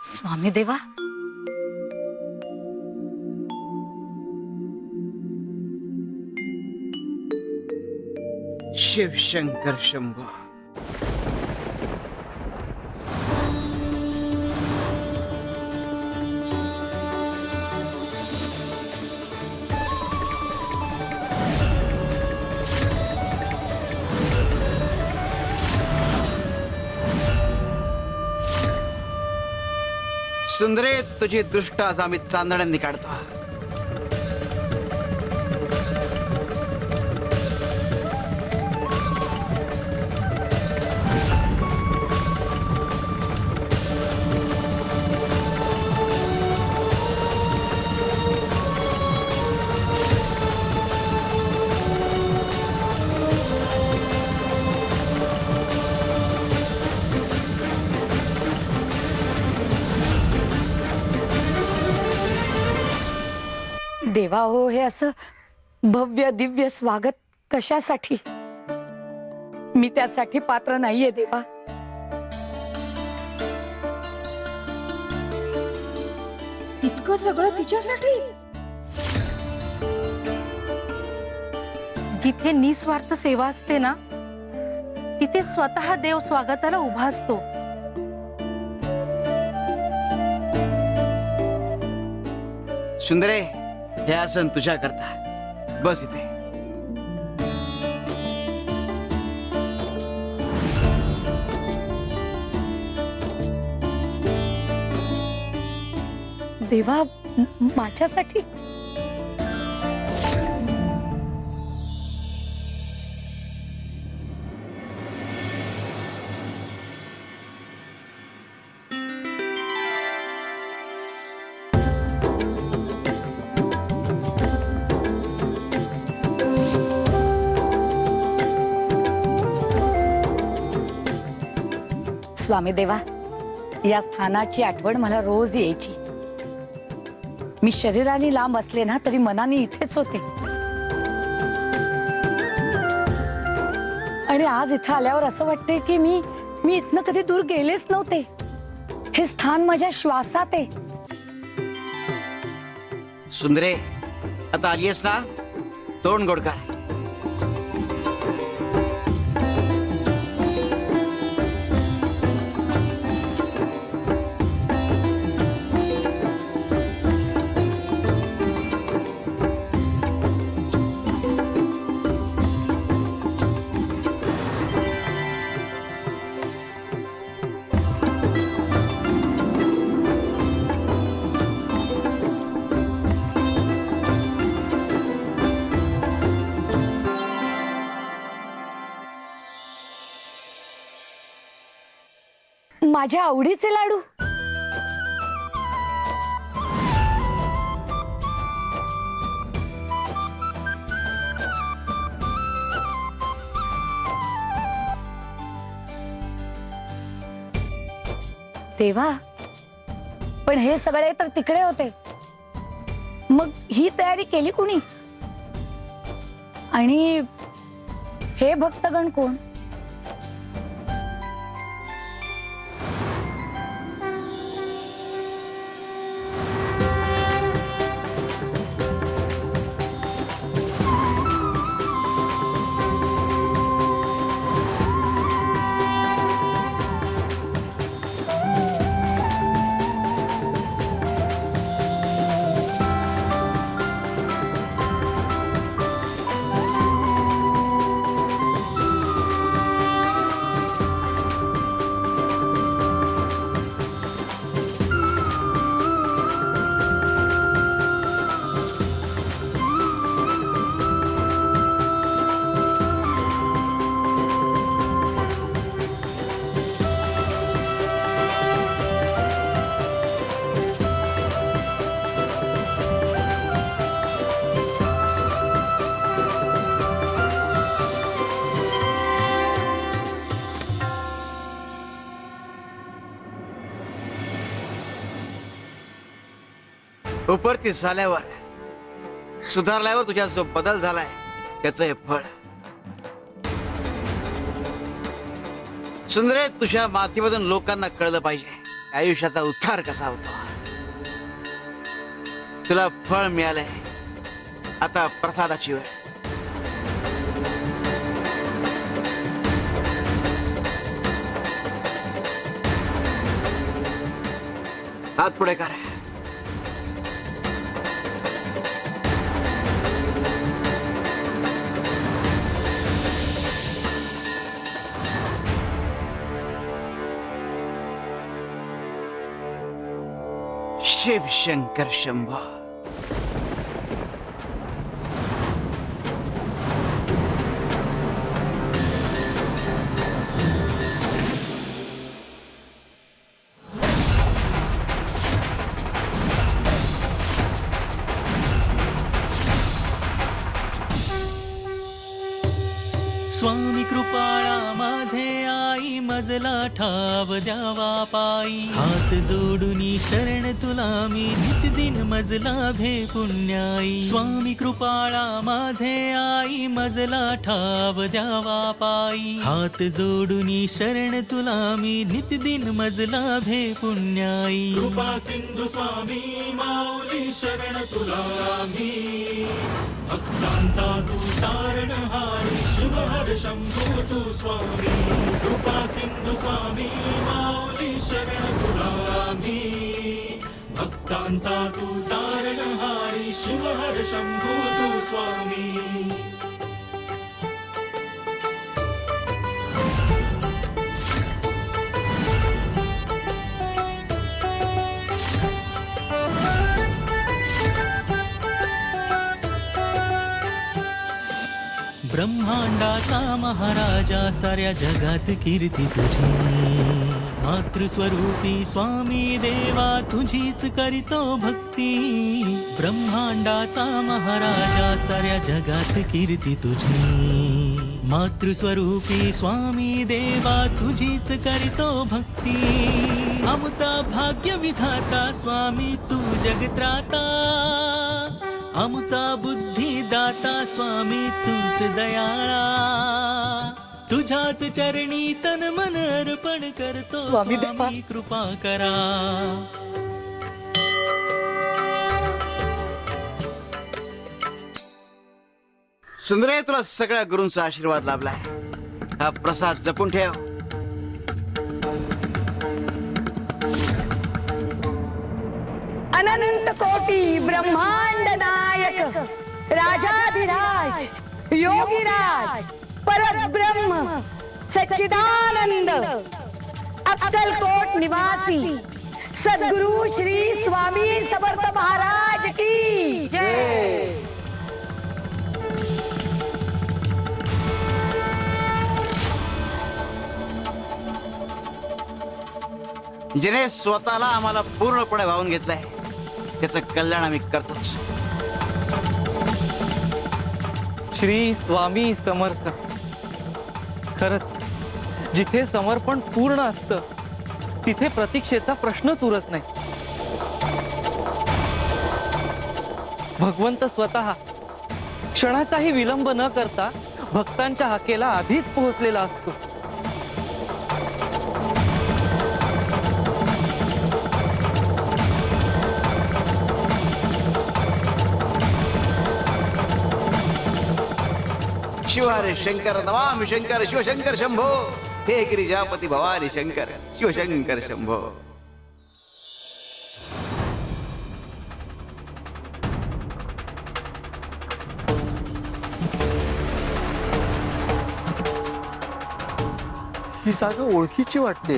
स्वामी देवा, शिव शंकर शंभो. सुंदरे, तुझी दृष्ट आज आम्ही चांदण्यांनी काढतो. देवा हो, हे असं भव्य दिव्य स्वागत कशासाठी? मी त्यासाठी पात्र नाहीये देवा. इतकं सगळं तिच्यासाठी? जिथे निस्वार्थ सेवा असते ना, तिथे स्वतः देव स्वागताला उभा असतो. सुंदरे, हे आसन तुझ्या करता. बस इथे. देवा, माझ्यासाठी? स्वामी देवा, या स्थानाची आठवण मला रोज यायची. मी शरीराने लांब असले ना तरी मनाने इथेच होते. आणि आज इथं आल्यावर असं वाटते की मी इथनं कधी दूर गेलेच नव्हते. हे स्थान माझ्या श्वासात आहे. सुंदरे, आता आलीयस ना, तोंड गोड कर. माझ्या आवडीचे लाडू. देवा, पण हे सगळे तर तिकडे होते. मग ही तयारी केली कुणी? आणि हे भक्तगण कोण? उपरती झाल्यावर सुधारल्यावर तुझ्या जो बदल झालाय त्याचं हे फळ. सुंदरे, तुझ्या मातीमधून लोकांना कळलं पाहिजे आयुष्याचा उद्धार कसा होतो. तुला फळ मिळालंय, आता प्रसादाची वेळ. हात पुढे कर. शिव शंकर शंभो. स्वामी कृपाळा माझे आई मजला ठाव द्यावा पायी. हात जोडूनी शरण तुला मी नितदिन मजला भेटून न्यायी. स्वामी कृपाळा माझे आई मजला ठाव द्यावा पायी. हात जोडूनी शरण तुला मी नितदिन मजला भेटून न्यायी. कृपा सिंधू स्वामी माऊली शरण तुला मी. भक्तांचा तू तारणहार शुभहर शंभो तू स्वामी. कृपा सिंधू स्वामी माऊली शरण तुला मी. भक्तांचा तू तारणहारी शुभहर शंभो तू स्वामी. ब्रह्मांडाचा महाराजा साऱ्या जगात कीर्ती तुझी. मातृस्वरूपी स्वामी देवा तुझीच करीतो भक्ती. ब्रह्मांडाचा महाराजा साऱ्या जगात कीर्ती तुझी. मातृस्वरूपी स्वामी देवा तुझीच करीतो भक्ती. आमचा भाग्य विधाता स्वामी तू जगत्राता. आमचा बुद्धी दाता स्वामी तूच दयाळा. तुझ्याच चरणी तन मन अर्पण करतो स्वामी कृपा करा. सुंदरे, तुला सगळ्या गुरूंचा आशीर्वाद लाभलाय. हा प्रसाद जपून ठेव. अनंत कोटी ब्रह्मांड नायक राजाधिराज योगीराज परब्रह्म सच्चिदानंद अक्कलकोट निवासी सद्गुरु श्री स्वामी समर्थ महाराज की जय. जिने स्वतःला आम्हाला पूर्णपणे वाहून घेतलंय त्याचं कल्याण आम्ही करतोच. श्री स्वामी समर्थ. खरंच जिथे समर्पण पूर्ण असतं तिथे प्रतीक्षेचा प्रश्नच उरत नाही. भगवंत स्वतः क्षणाचाही विलंब न करता भक्तांच्या हाकेला आधीच पोहोचलेला असतो. शिव हरे शंकर नमामि शंकर शिवशंकर शंभो हे गिरिजापती भवानी शंकर शिवशंकर शंभो. ही जागा ओळखीची वाटते.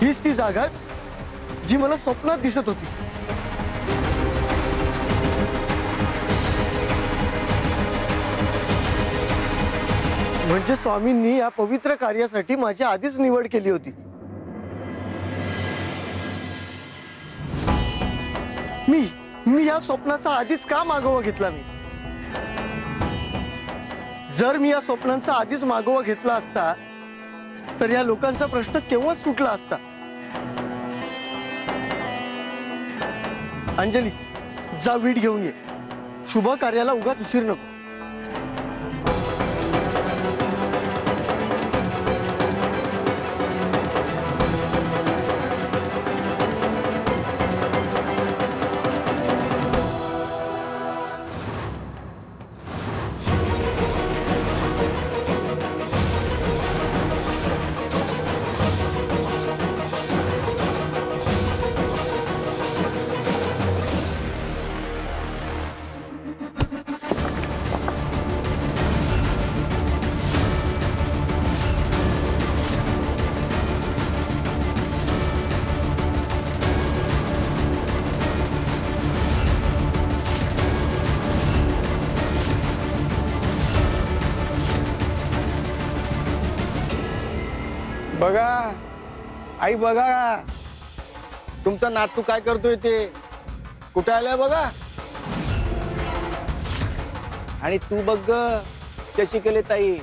हीच ती जागा जी मला स्वप्नात दिसत होती. म्हणजे स्वामींनी या पवित्र कार्यासाठी माझी आधीच निवड केली होती. मी या स्वप्नाचा आधीच का मागोवा घेतला? जर मी या स्वप्नांचा आधीच मागोवा घेतला असता तर या लोकांचा प्रश्न केव्हाच सुटला असता. अंजली, जा वीट घेऊन ये. शुभ कार्याला उगाच उशीर नको. बघा आई, बघा तुमचा नातू काय करतोय ते. कुठे आलाय बघा. आणि तू बघ कशी केले ताई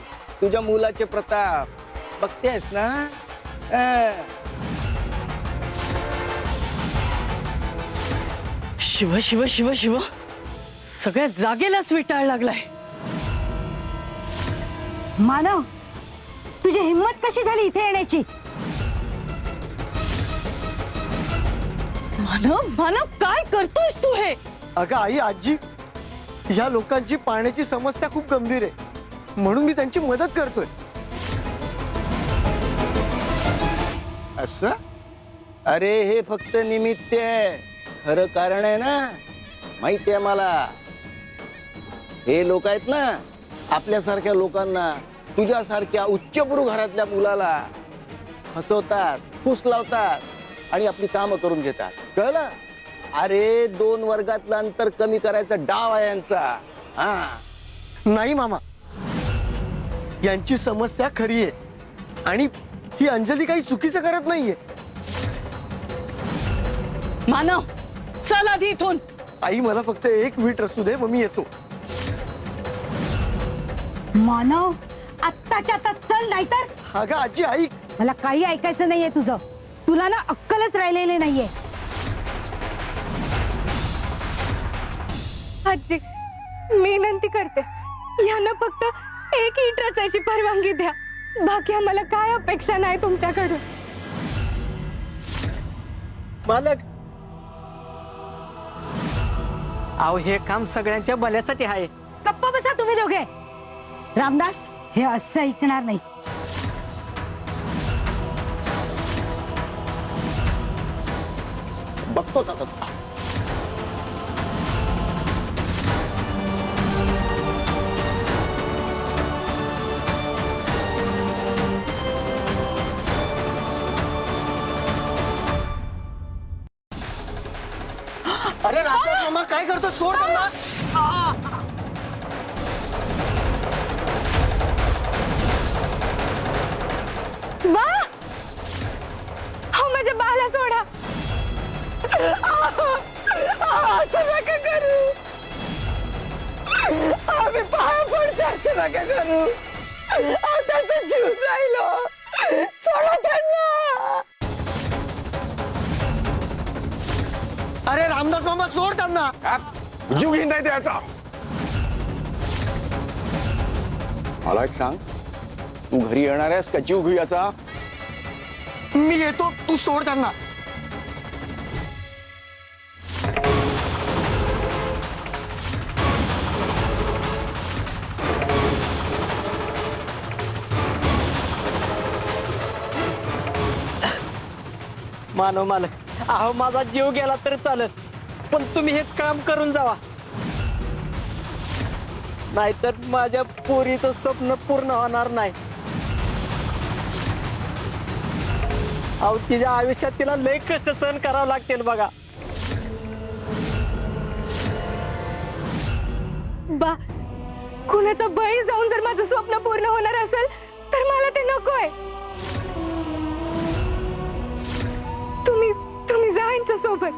तुझ्या मुलाचे प्रताप. बघतेस ना. शिव शिव शिव शिव, सगळ्या जागेलाच विटाळ लागलाय. मानव, तुझी हिम्मत कशी झाली इथे येण्याची? मानव मानव, काय करतोयस तू हे? अगं आई, आजी, या लोकांची पाण्याची समस्या खूप गंभीर आहे म्हणून मी त्यांची मदत करतोय. असं? अरे हे फक्त निमित्त आहे, खरं कारण आहे ना. माहिती आहे मला. हे लोक आहेत ना, आपल्यासारख्या लोकांना, तुझ्यासारख्या उच्चभ्रू घरातल्या मुलाला फसवतात, फूस लावतात आणि आपली कामं करून घेतात. कळलं? अरे 2 वर्गातलं अंतर कमी करायचा डाव आहे यांचा. हा नाही मामा, यांची समस्या खरी आहे आणि ही अंजली काही चुकीचं करत नाहीये. मानव, चल आधी इथून. आई, मला फक्त 1 वीट रचू दे, मग मी येतो. मानव, आत्ताच्या आता चल, नाहीतर. अगं आजी, ऐक. मला काही ऐकायचं नाहीये तुझं. तुला ना अक्कलच राहिलेली नाहीये. आजी, मी विनंती करते, यांना फक्त 1 ईट रचायची परवानगी द्या. बाकी आम्हाला काय अपेक्षा नाही तुमच्याकडून. मालक, अहो हे काम सगळ्यांच्या भल्यासाठी आहे. गप्प बसा तुम्ही दोघे. रामदास, हे असं ऐकणार नाही. बघतोच आता तुला. अरे रामदास मामा, काय करतो? सोड त्यांना. बा, हो माझ्या बाला सोडा. असं नका करू. आम्ही पाया पडते, असं नका करू अहो, त्याचा जीव जाईल हो. सोडा त्यांना. अरे रामदास मामा सोड त्यांना. जीव घेईन नाही त्याचा. मला एक सांग, तू घरी येणार आहेस का जीव घेऊ याचा? मी येतो, तू सोड त्यांना. मानव मालक, अहो माझा जीव गेला तर चालेल, पण तुम्ही हे काम करून जावा, नाहीतर माझ्या पोरीचं स्वप्न पूर्ण होणार नाही. अहो तिच्या आयुष्यात तिला लय कष्ट सहन करावं लागतील बघा. बा कुणाचा बळी जाऊन जर माझं स्वप्न पूर्ण होणार असेल तर मला ते नकोय. तुम्ही जा यांच्या सोबत.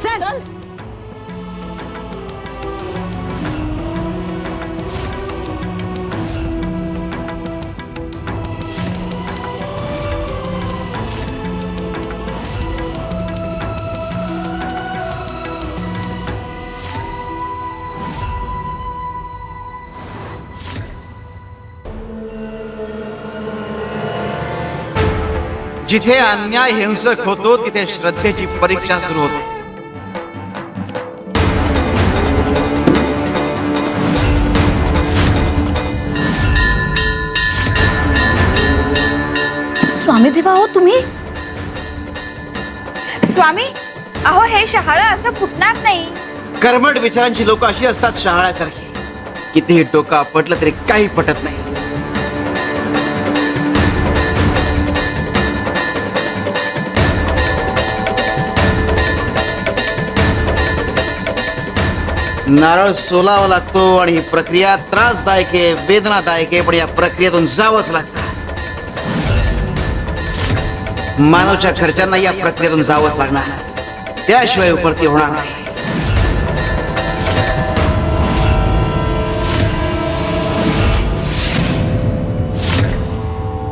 चल जिथे अन्याय हिंसक होतो तिथे श्रद्धेची परीक्षा सुरू होते. स्वामी देवा हो तुम्ही. स्वामी अहो हे शहाळं असं फुटणार नाही. कर्मठ विचारांची लोक अशी असतात शहाळ्यासारखी. कितीही डोकं आपटलं तरी काही पटत नाही. नारळ सोलावा लागतो आणि ही प्रक्रिया त्रासदायक आहे, वेदनादायक आहे, पण या प्रक्रियेतून जावंच लागतं. मानवच्या खर्चांना या प्रक्रियेतून जावंच लागणार, त्याशिवाय उपरती होणार नाही.